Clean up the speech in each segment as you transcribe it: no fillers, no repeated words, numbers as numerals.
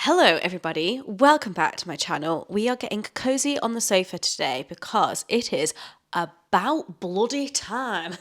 Hello everybody, welcome back to my channel. We are getting cozy on the sofa today because it is about bloody time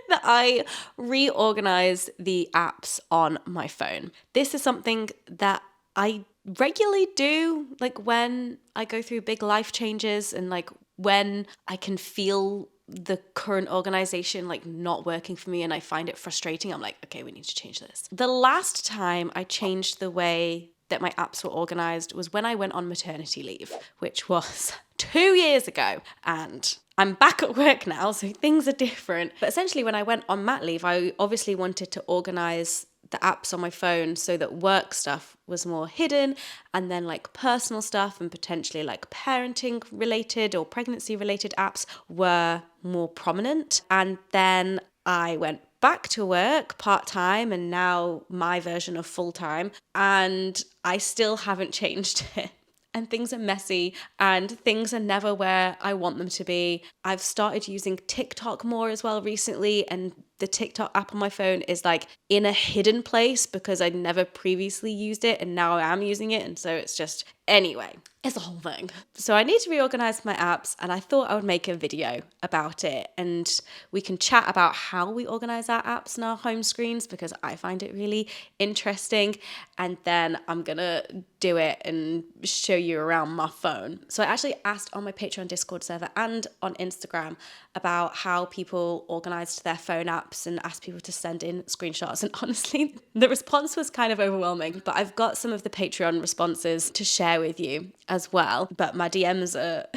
that I reorganize the apps on my phone. This is something that I regularly do, like when I go through big life changes and like when I can feel the current organization like not working for me and I find it frustrating. I'm like, okay, we need to change this. The last time I changed the way that my apps were organized was when I went on maternity leave, which was 2 years ago. And I'm back at work now, so things are different. But essentially, when I went on mat leave, I obviously wanted to organize the apps on my phone so that work stuff was more hidden, and then like personal stuff and potentially like parenting related or pregnancy related apps were more prominent. And then I went back to work part-time and now my version of full-time, and I still haven't changed it. And things are messy and things are never where I want them to be. I've started using TikTok more as well recently, and the TikTok app on my phone is like in a hidden place because I'd never previously used it and now I am using it. And so it's just, anyway, it's a whole thing. So I need to reorganize my apps and I thought I would make a video about it, and we can chat about how we organize our apps in our home screens because I find it really interesting. And then I'm gonna do it and show you around my phone. So I actually asked on my Patreon Discord server and on Instagram about how people organized their phone apps and asked people to send in screenshots. And honestly, the response was kind of overwhelming, but I've got some of the Patreon responses to share with you as well. But my DMs are,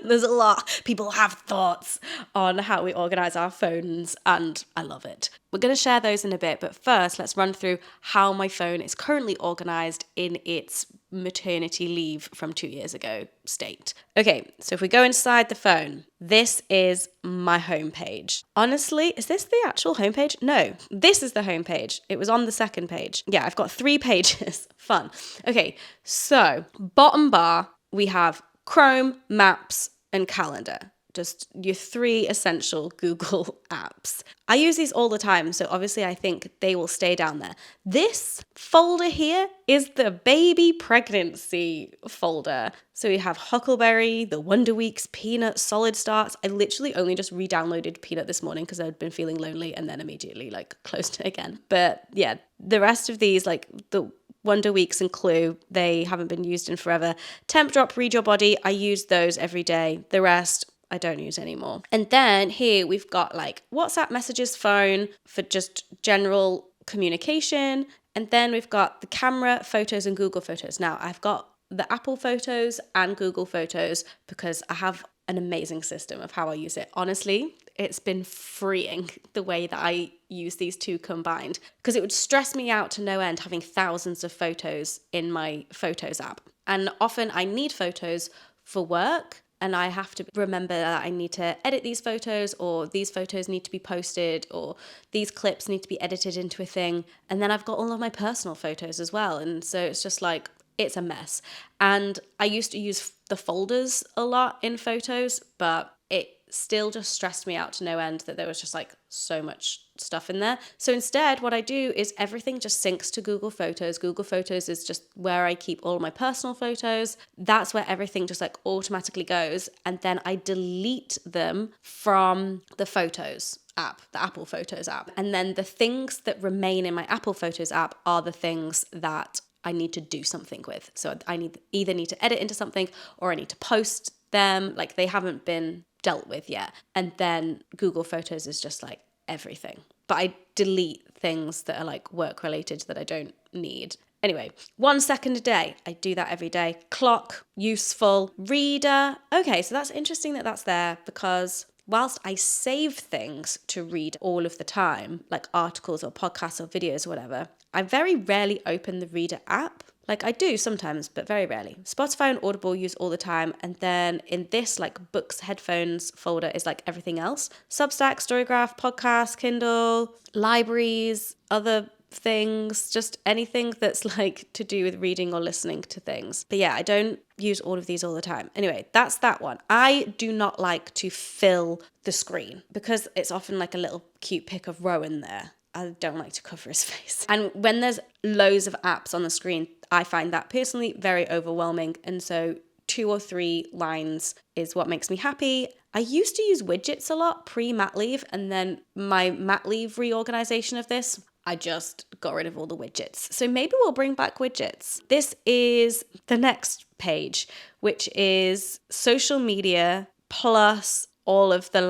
there's a lot. People have thoughts on how we organize our phones and I love it. We're going to share those in a bit, but first let's run through how my phone is currently organized in its maternity leave from 2 years ago state. Okay, so if we go inside the phone, this is my homepage. Honestly, is this the actual homepage? No, this is the homepage. It was on the second page. Yeah, I've got 3 pages. Fun. Okay, so bottom bar, we have Chrome, Maps, and Calendar. Just your 3 essential Google apps. I use these all the time, so obviously I think they will stay down there. This folder here is the baby pregnancy folder. So we have Huckleberry, the Wonder Weeks, Peanut, Solid Starts. I literally only just re-downloaded Peanut this morning because I'd been feeling lonely and then immediately like closed it again. But yeah, the rest of these, like the Wonder Weeks and Clue, they haven't been used in forever. Temp Drop, Read Your Body, I use those every day. The rest, I don't use anymore. And then here we've got like WhatsApp messages, phone for just general communication. And then we've got the camera, photos, and Google Photos. Now I've got the Apple Photos and Google Photos because I have an amazing system of how I use it. Honestly, it's been freeing the way that I use these two combined, because it would stress me out to no end having thousands of photos in my Photos app. And often I need photos for work, and I have to remember that I need to edit these photos, or these photos need to be posted, or these clips need to be edited into a thing. And then I've got all of my personal photos as well. And so it's just like, it's a mess. And I used to use the folders a lot in Photos, but it still just stressed me out to no end that there was just like so much stuff in there. So instead, what I do is everything just syncs to Google Photos. Google Photos is just where I keep all my personal photos. That's where everything just like automatically goes. And then I delete them from the Photos app, the Apple Photos app. And then the things that remain in my Apple Photos app are the things that I need to do something with. So I either need to edit into something or I need to post them. Like they haven't been dealt with yet. And then Google Photos is just like everything. But I delete things that are like work related that I don't need. Anyway, 1 second a day. I do that every day. Clock, useful. Reader. Okay, so that's interesting that that's there because whilst I save things to read all of the time, like articles or podcasts or videos or whatever, I very rarely open the Reader app. Like I do sometimes, but very rarely. Spotify and Audible use all the time. And then in this like books, headphones folder is like everything else. Substack, Storygraph, podcasts, Kindle, libraries, other things, just anything that's like to do with reading or listening to things. But yeah, I don't use all of these all the time. Anyway, that's that one. I do not like to fill the screen because it's often like a little cute pic of Rowan there. I don't like to cover his face. And when there's loads of apps on the screen, I find that personally very overwhelming. And so 2 or 3 lines is what makes me happy. I used to use widgets a lot pre-mat leave, and then my mat leave reorganization of this, I just got rid of all the widgets. So maybe we'll bring back widgets. This is the next page, which is social media plus all of the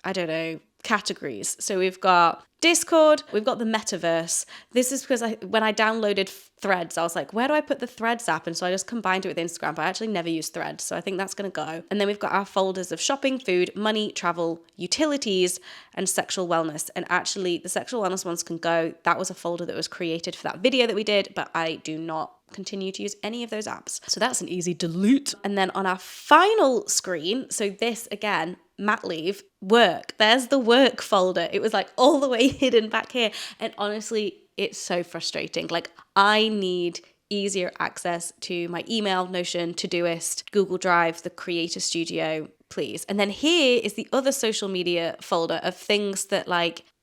I don't know, categories. So we've got Discord, we've got the metaverse. This is because when I downloaded Threads, I was like, where do I put the Threads app? And so I just combined it with Instagram, but I actually never use Threads. So I think that's going to go. And then we've got our folders of shopping, food, money, travel, utilities, and sexual wellness. And actually the sexual wellness ones can go. That was a folder that was created for that video that we did, but I do not continue to use any of those apps. So that's an easy delete. And then on our final screen, so this again, mat leave, work. There's the work folder. It was all the way hidden back here. And honestly, it's so frustrating. I need easier access to my email, Notion, Todoist, Google Drive, the Creator Studio, please. And then here is the other social media folder of things that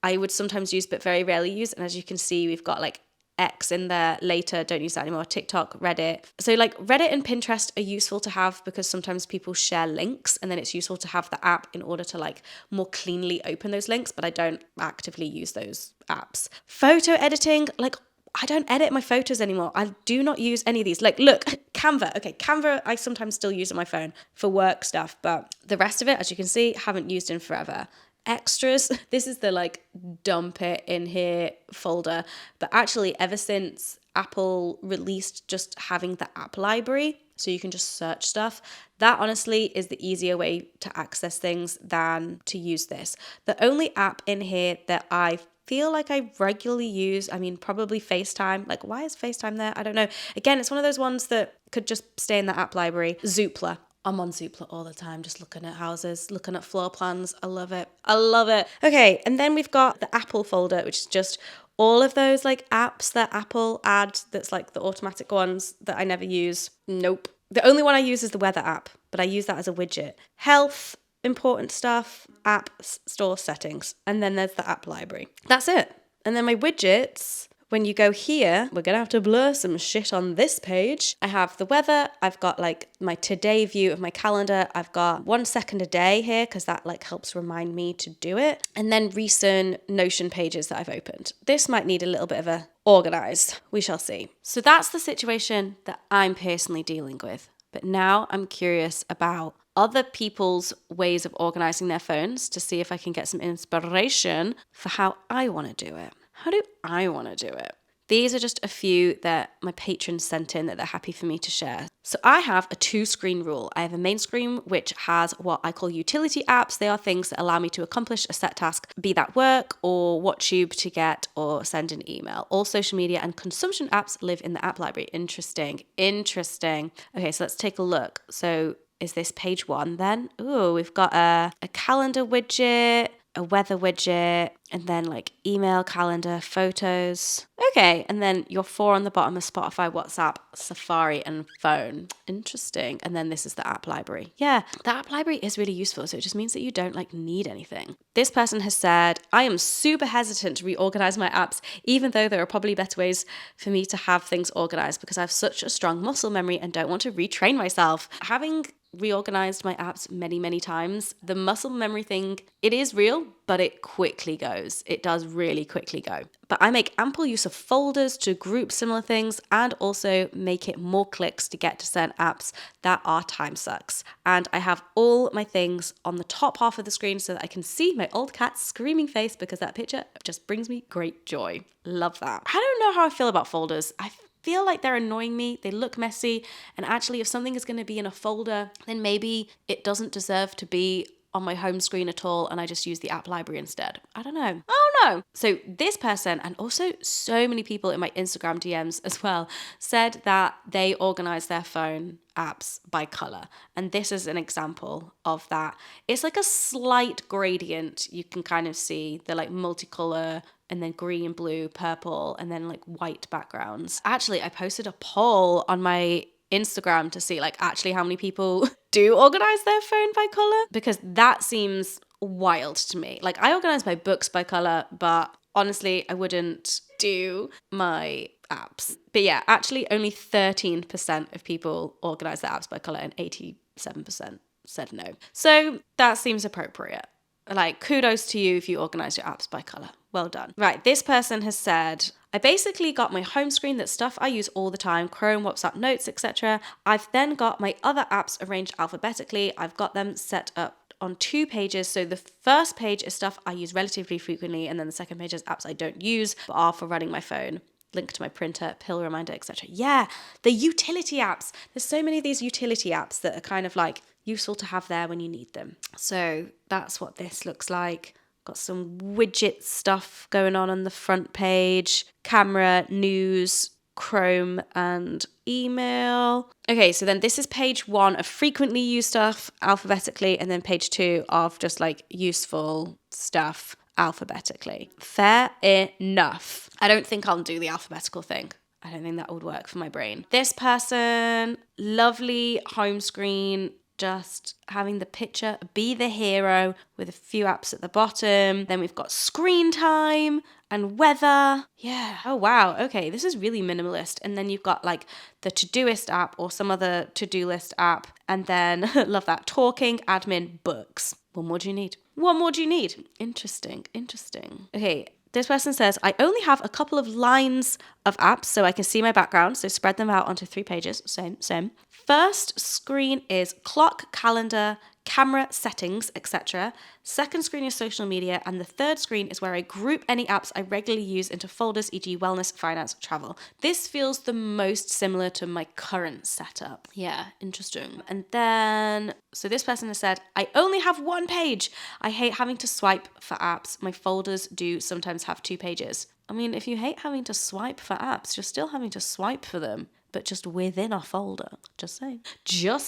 I would sometimes use but very rarely use. And as you can see, we've got X in there, later, don't use that anymore, TikTok, Reddit. So Reddit and Pinterest are useful to have because sometimes people share links, and then it's useful to have the app in order to more cleanly open those links, but I don't actively use those apps. Photo editing, I don't edit my photos anymore. I do not use any of these. Look, Canva. Okay, Canva I sometimes still use on my phone for work stuff, but the rest of it, as you can see, haven't used in forever. Extras, this is the dump it in here folder, but actually ever since Apple released just having the app library so you can just search stuff, that honestly is the easier way to access things than to use this. The only app in here that I feel like I regularly use, probably FaceTime. Why is FaceTime there? I don't know. Again, it's one of those ones that could just stay in the app library. Zoopla. I'm on Zoopla all the time, just looking at houses, looking at floor plans. I love it. I love it. Okay, and then we've got the Apple folder, which is just all of those apps that Apple add that's the automatic ones that I never use. Nope. The only one I use is the weather app, but I use that as a widget. Health, important stuff, app store settings, and then there's the app library. That's it. And then my widgets, when you go here, we're going to have to blur some shit on this page. I have the weather. I've got my today view of my calendar. I've got 1 second a day here because that helps remind me to do it. And then recent Notion pages that I've opened. This might need a little bit of a organized. We shall see. So that's the situation that I'm personally dealing with. But now I'm curious about other people's ways of organizing their phones to see if I can get some inspiration for how I want to do it. How do I want to do it? These are just a few that my patrons sent in that they're happy for me to share. So I have a 2-screen rule. I have a main screen, which has what I call utility apps. They are things that allow me to accomplish a set task, be that work or watch YouTube to get or send an email. All social media and consumption apps live in the app library. Interesting. Okay, so let's take a look. So is this page 1 then? Ooh, we've got a calendar widget, a weather widget, and then email, calendar, photos. Okay, and then your 4 on the bottom are Spotify, WhatsApp, Safari, and phone. Interesting. And then this is the app library. Yeah, the app library is really useful, so it just means that you don't need anything. This person has said, I am super hesitant to reorganize my apps, even though there are probably better ways for me to have things organized because I have such a strong muscle memory and don't want to retrain myself. Having reorganized my apps many times, the muscle memory thing, it is real, but it quickly goes. It does really quickly go. But I make ample use of folders to group similar things and also make it more clicks to get to certain apps that are time sucks. And I have all my things on the top half of the screen so that I can see my old cat's screaming face because that picture just brings me great joy. Love that. I don't know how I feel about folders. I feel like they're annoying me. They look messy. And actually, if something is going to be in a folder, then maybe it doesn't deserve to be on my home screen at all and I just use the app library instead. I don't know. So this person, and also so many people in my Instagram DMs as well, said that they organize their phone apps by color. And this is an example of that. It's a slight gradient. You can kind of see the multicolor and then green, blue, purple, and then white backgrounds. Actually, I posted a poll on my Instagram to see actually how many people do organize their phone by color, because that seems wild to me. I organize my books by color, but honestly, I wouldn't do my apps. But yeah, actually only 13% of people organize their apps by color and 87% said no. So that seems appropriate. Like, kudos to you if you organize your apps by color. Well done. Right, this person has said, I basically got my home screen, that's stuff I use all the time, Chrome, WhatsApp, Notes, etc. I've then got my other apps arranged alphabetically. I've got them set up on 2 pages. So the first page is stuff I use relatively frequently, and then the second page is apps I don't use but are for running my phone. Link to my printer, pill reminder, etc. Yeah, the utility apps. There's so many of these utility apps that are kind of like useful to have there when you need them. So that's what this looks like. Got some widget stuff going on the front page, camera, news, Chrome, and email. Okay, so then this is page 1 of frequently used stuff alphabetically, and then page 2 of just like useful stuff alphabetically. Fair enough. I don't think I'll do the alphabetical thing. I don't think that would work for my brain. This person, lovely home screen, just having the picture be the hero with a few apps at the bottom. Then we've got screen time and weather. Yeah. Oh, wow. Okay. This is really minimalist. And then you've got like the Todoist app or some other to-do list app. And then, love that, talking, admin, books. What more do you need? What more do you need? Interesting. Okay. This person says, I only have a couple of lines of apps so I can see my background, so spread them out onto 3 pages. Same. First screen is clock, calendar, camera, settings, etc. Second screen is social media, and the third screen is where I group any apps I regularly use into folders, e.g. wellness, finance, travel. This feels the most similar to my current setup. Yeah, interesting. And then, so this person has said, I only have 1 page. I hate having to swipe for apps. My folders do sometimes have 2 pages. I mean, if you hate having to swipe for apps, you're still having to swipe for them, but just within a folder. Just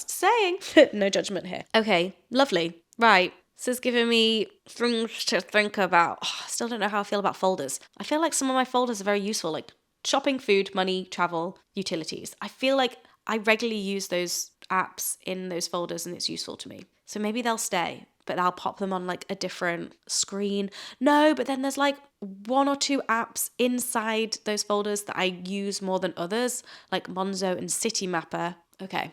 saying. No judgment here. Okay, lovely. Right. This is giving me things to think about. Oh, I still don't know how I feel about folders. I feel like some of my folders are very useful, like shopping, food, money, travel, utilities. I feel like I regularly use those apps in those folders and it's useful to me. So maybe they'll stay, but I'll pop them on like a different screen. No, but then there's like 1 or 2 apps inside those folders that I use more than others, like Monzo and Citymapper. Okay,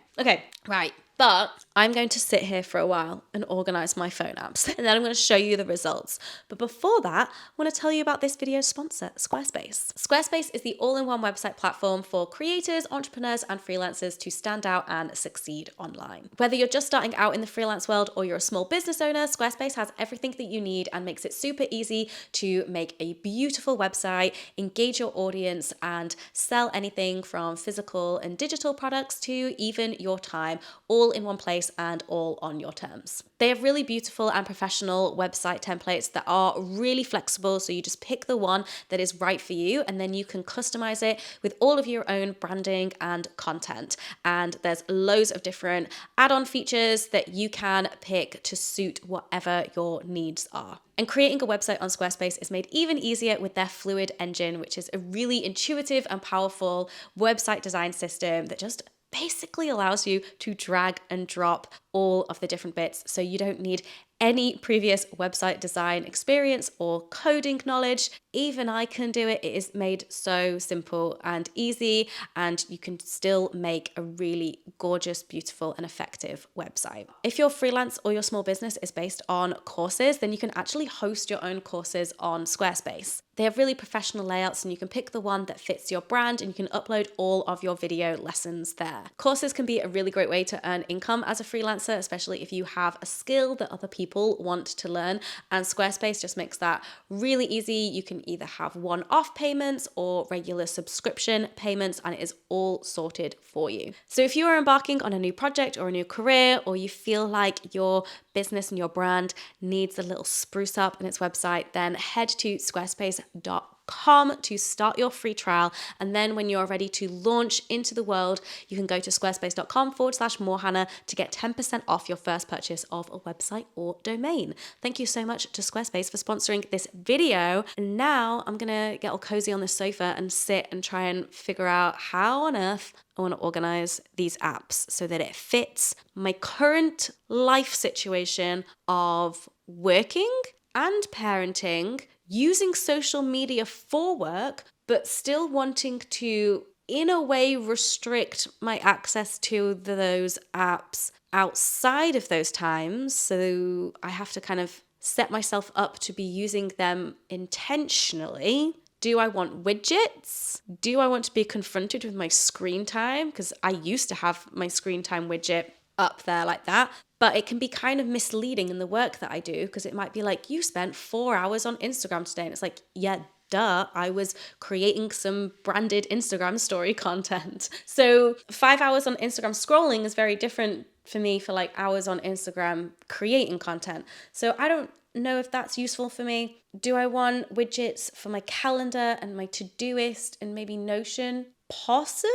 right. But I'm going to sit here for a while and organize my phone apps, and then I'm going to show you the results. But before that, I want to tell you about this video's sponsor, Squarespace. Squarespace is the all-in-one website platform for creators, entrepreneurs, and freelancers to stand out and succeed online. Whether you're just starting out in the freelance world or you're a small business owner, Squarespace has everything that you need and makes it super easy to make a beautiful website, engage your audience, and sell anything from physical and digital products to even your time, all in one place and all on your terms. They have really beautiful and professional website templates that are really flexible, so you just pick the one that is right for you and then you can customize it with all of your own branding and content. And there's loads of different add-on features that you can pick to suit whatever your needs are. And creating a website on Squarespace is made even easier with their Fluid engine, which is a really intuitive and powerful website design system that just basically allows you to drag and drop all of the different bits, so you don't need any previous website design experience or coding knowledge. Even I can do it. It is made so simple and easy, and you can still make a really gorgeous, beautiful, and effective website. If your freelance or your small business is based on courses, then you can actually host your own courses on Squarespace. They have really professional layouts, and you can pick the one that fits your brand, and you can upload all of your video lessons there. Courses can be a really great way to earn income as a freelancer, especially if you have a skill that other people want to learn, and Squarespace just makes that really easy. You can either have one-off payments or regular subscription payments, and it is all sorted for you. So if you are embarking on a new project or a new career, or you feel like your business and your brand needs a little spruce up in its website, then head to squarespace.com to start your free trial. And then when you're ready to launch into the world, you can go to squarespace.com/morehannah to get 10% off your first purchase of a website or domain. Thank you so much to Squarespace for sponsoring this video. And now I'm gonna get all cozy on this sofa and sit and try and figure out how on earth I want to organize these apps so that it fits my current life situation of working and parenting using social media for work, but still wanting to, in a way, restrict my access to those apps outside of those times. So I have to kind of set myself up to be using them intentionally. Do I want widgets? Do I want to be confronted with my screen time? Because I used to have my screen time widget up there like that. But it can be kind of misleading in the work that I do, because it might be like, you spent 4 hours on Instagram today. And it's like, yeah, duh, I was creating some branded Instagram story content. So 5 hours on Instagram scrolling is very different for me for like hours on Instagram creating content. So I don't know if that's useful for me. Do I want widgets for my calendar and my to-doist and maybe Notion? Possibly.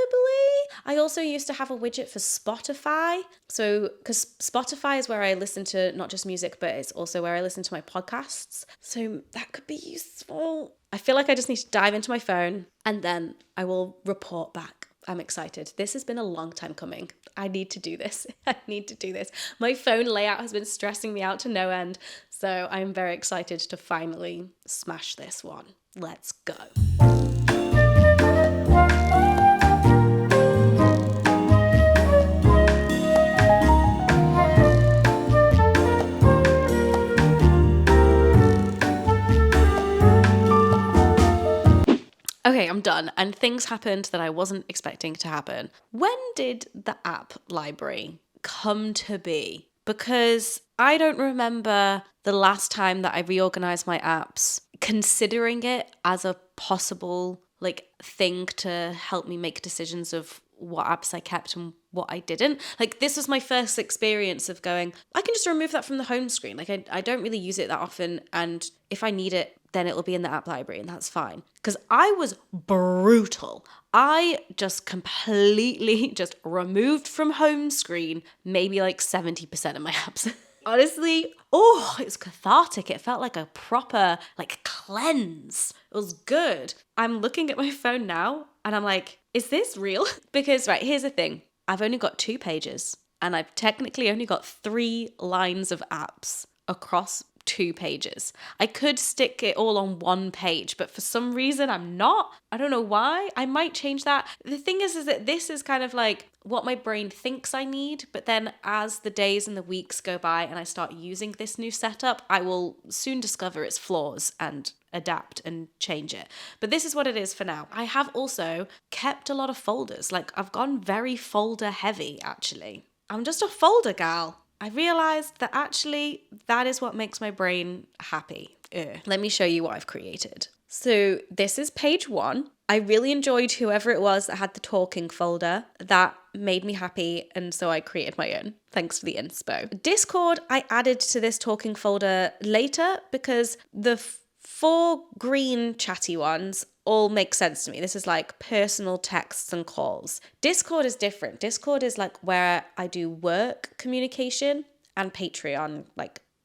I also used to have a widget for Spotify. So, because Spotify is where I listen to not just music, but it's also where I listen to my podcasts. So that could be useful. I feel like I just need to dive into my phone and then I will report back. I'm excited. This has been a long time coming. I need to do this. I need to do this. My phone layout has been stressing me out to no end. So I'm very excited to finally smash this one. Let's go. Okay, I'm done. And things happened that I wasn't expecting to happen. When did the app library come to be? Because I don't remember the last time that I reorganized my apps considering it as a possible thing to help me make decisions of what apps I kept and what I didn't. This was my first experience of going, I can just remove that from the home screen. I don't really use it that often. And if I need it, then it'll be in the app library and that's fine. Because I was brutal. I just completely just removed from home screen maybe 70% of my apps. Honestly, it was cathartic. It felt like a proper cleanse. It was good. I'm looking at my phone now and I'm like, is this real? Because here's the thing. I've only got 2 pages and I've technically only got 3 lines of apps across 2 pages. I could stick it all on 1 page, but for some reason I'm not. I don't know why. I might change that. The thing is that this is kind of what my brain thinks I need, but then as the days and the weeks go by and I start using this new setup, I will soon discover its flaws and adapt and change it. But this is what it is for now. I have also kept a lot of folders. I've gone very folder heavy, actually. I'm just a folder gal. I realized that actually that is what makes my brain happy. Let me show you what I've created. So this is page 1. I really enjoyed whoever it was that had the talking folder. That made me happy, and so I created my own. Thanks for the inspo. Discord, I added to this talking folder later because the 4 green chatty ones all make sense to me. This is personal texts and calls. Discord is different. Discord is where I do work communication and Patreon,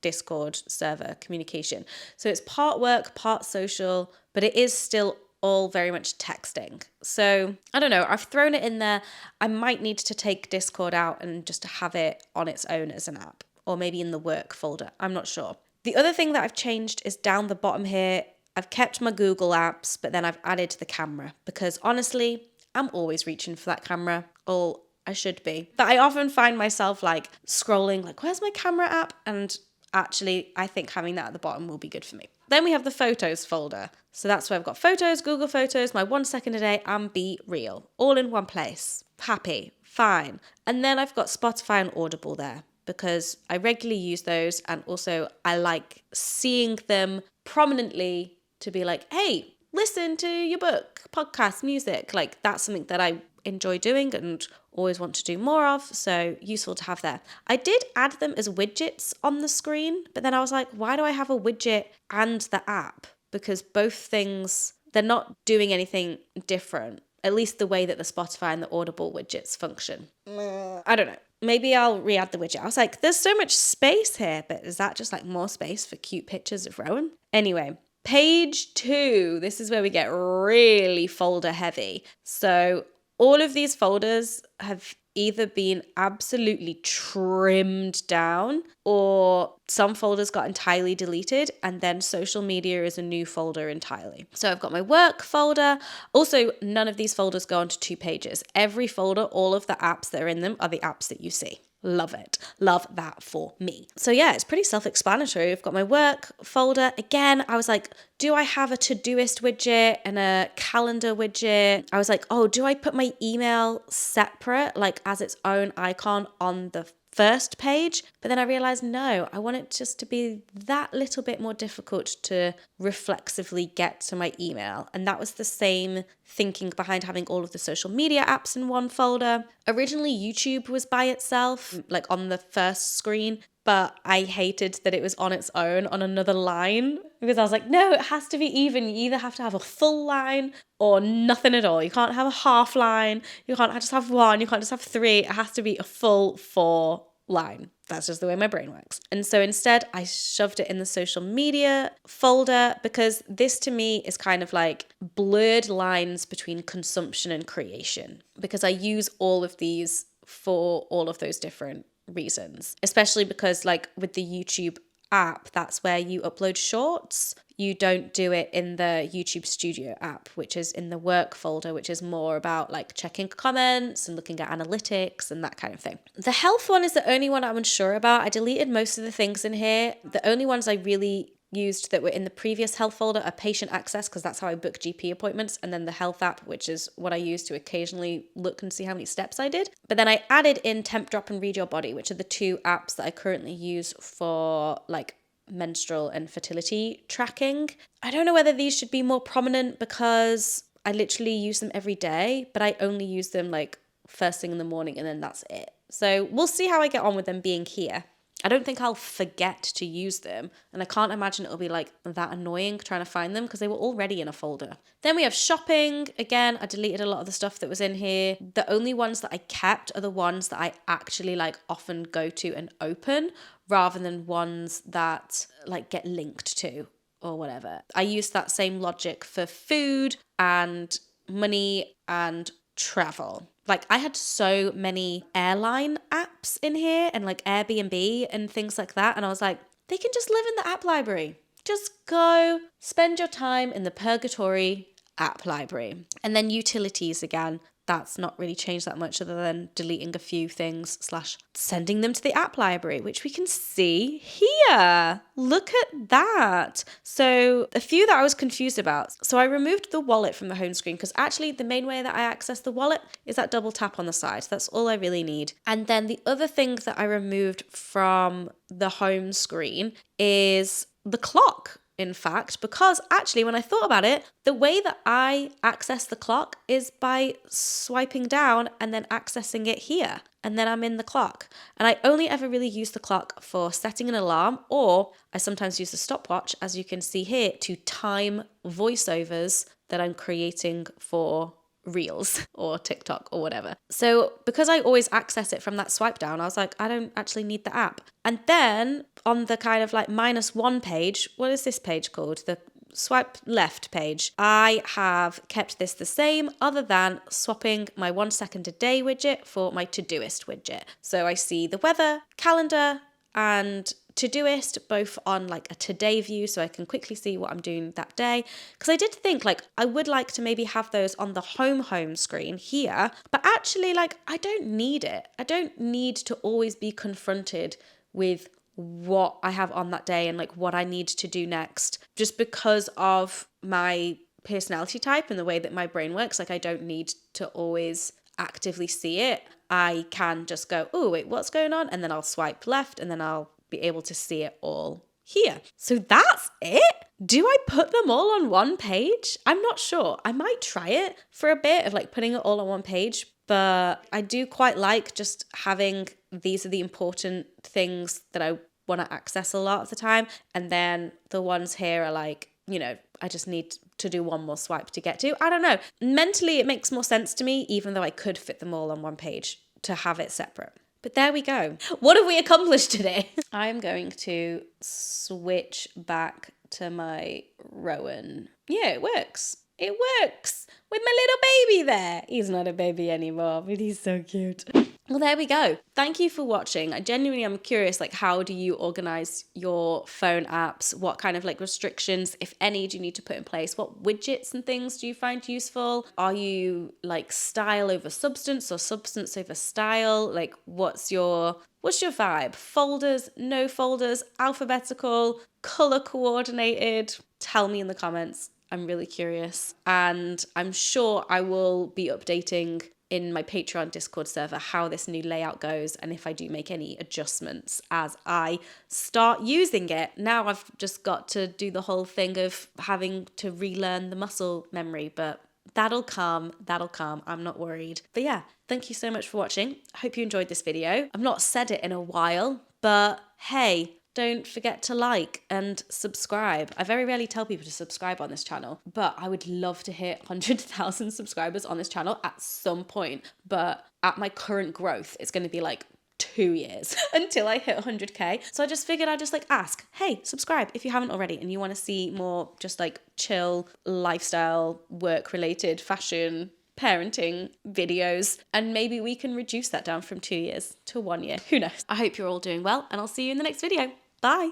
Discord server communication. So it's part work, part social, but it is still all very much texting. So I don't know, I've thrown it in there. I might need to take Discord out and just have it on its own as an app, or maybe in the work folder. I'm not sure. The other thing that I've changed is down the bottom here. I've kept my Google apps, but then I've added the camera because honestly, I'm always reaching for that camera. Or I should be. But I often find myself scrolling, where's my camera app? And actually, I think having that at the bottom will be good for me. Then we have the photos folder. So that's where I've got photos, Google Photos, my 1 second a day, and Be Real. All in one place. Happy. Fine. And then I've got Spotify and Audible there, because I regularly use those, and also I like seeing them prominently to be hey, listen to your book, podcast, music. That's something that I enjoy doing and always want to do more of, so useful to have there. I did add them as widgets on the screen, but then I was like, why do I have a widget and the app? Because both things, they're not doing anything different, at least the way that the Spotify and the Audible widgets function. I don't know. Maybe I'll re-add the widget. I was like, there's so much space here, but is that just more space for cute pictures of Rowan? Anyway, page 2, this is where we get really folder heavy. So all of these folders have either been absolutely trimmed down, or some folders got entirely deleted, and then social media is a new folder entirely. So I've got my work folder. Also, none of these folders go onto 2 pages. Every folder, all of the apps that are in them are the apps that you see. Love it. Love that for me. So yeah, it's pretty self-explanatory. I've got my work folder. Again, I was like, do I have a Todoist widget and a calendar widget? I was like, oh, do I put my email separate, like as its own icon on the first page? But then I realized, no, I want it just to be that little bit more difficult to reflexively get to my email. And that was the same thinking behind having all of the social media apps in one folder. Originally, YouTube was by itself, like on the first screen, but I hated that it was on its own on another line, because I was like, no, it has to be even. You either have to have a full line or nothing at all. You can't have a half line. You can't just have one. You can't just have 3. It has to be a full 4 line. That's just the way my brain works. And so instead, I shoved it in the social media folder, because this to me is kind of like blurred lines between consumption and creation, because I use all of these for all of those different reasons, especially because like with the YouTube app, that's where you upload shorts. You don't do it in the YouTube Studio app, which is in the work folder, which is more about like checking comments and looking at analytics and that kind of thing. The health one is the only one I'm unsure about. I deleted most of the things in here. The only ones I really used that were in the previous health folder are patient access, because that's how I book GP appointments, and then the health app, which is what I use to occasionally look and see how many steps I did. But then I added in Temp Drop and Read Your Body, which are the 2 apps that I currently use for like menstrual and fertility tracking. I don't know whether these should be more prominent, because I literally use them every day, but I only use them like first thing in the morning, and then that's it. So we'll see how I get on with them being here. I don't think I'll forget to use them, and I can't imagine it'll be like that annoying trying to find them, because they were already in a folder. Then we have shopping. Again, I deleted a lot of the stuff that was in here. The only ones that I kept are the ones that I actually like often go to and open, rather than ones that like get linked to or whatever. I use that same logic for food and money and travel. Like I had so many airline apps in here and like Airbnb and things like that. And I was like, they can just live in the app library. Just go spend your time in the purgatory app library. And then utilities again. That's not really changed that much other than deleting a few things / sending them to the app library, which we can see here. Look at that. So a few that I was confused about. So I removed the wallet from the home screen, because actually the main way that I access the wallet is that double tap on the side. That's all I really need. And then the other thing that I removed from the home screen is the clock. In fact, because actually when I thought about it, the way that I access the clock is by swiping down and then accessing it here. And then I'm in the clock. And I only ever really use the clock for setting an alarm, or I sometimes use the stopwatch, as you can see here, to time voiceovers that I'm creating for Reels or TikTok or whatever. So because I always access it from that swipe down, I was like, I don't actually need the app. And then on the kind of like -1 page, what is this page called? The swipe left page. I have kept this the same, other than swapping my 1 second a day widget for my Todoist widget. So I see the weather, calendar, and Todoist both on like a today view, so I can quickly see what I'm doing that day. Because I did think like I would like to maybe have those on the home screen here, but actually like I don't need it. I don't need to always be confronted with what I have on that day and like what I need to do next, just because of my personality type and the way that my brain works. Like I don't need to always actively see it. I can just go, oh wait, what's going on? And then I'll swipe left, and then I'll be able to see it all here. So that's it. Do I put them all on one page? I'm not sure. I might try it for a bit of like putting it all on one page, but I do quite like just having these are the important things that I want to access a lot of the time. And then the ones here are like, you know, I just need to do one more swipe to get to. I don't know. Mentally, it makes more sense to me, even though I could fit them all on one page, to have it separate. But there we go. What have we accomplished today? I'm going to switch back to my Rowan. Yeah, it works. It works with my little baby there. He's not a baby anymore, but he's so cute. Well, there we go. Thank you for watching. I genuinely am curious, like, how do you organize your phone apps? What kind of like restrictions, if any, do you need to put in place? What widgets and things do you find useful? Are you like style over substance or substance over style? Like, what's your vibe? Folders, no folders, alphabetical, color coordinated? Tell me in the comments. I'm really curious. And I'm sure I will be updating in my Patreon Discord server how this new layout goes and if I do make any adjustments as I start using it. Now I've just got to do the whole thing of having to relearn the muscle memory, but that'll come, I'm not worried. But yeah, thank you so much for watching. I hope you enjoyed this video. I've not said it in a while, but hey, don't forget to like and subscribe. I very rarely tell people to subscribe on this channel, but I would love to hit 100,000 subscribers on this channel at some point. But at my current growth, it's going to be like 2 years until I hit 100k. So I just figured I'd just like ask, hey, subscribe if you haven't already and you want to see more just like chill lifestyle, work related, fashion, parenting videos, and maybe we can reduce that down from 2 years to 1 year. Who knows? I hope you're all doing well and I'll see you in the next video. Bye.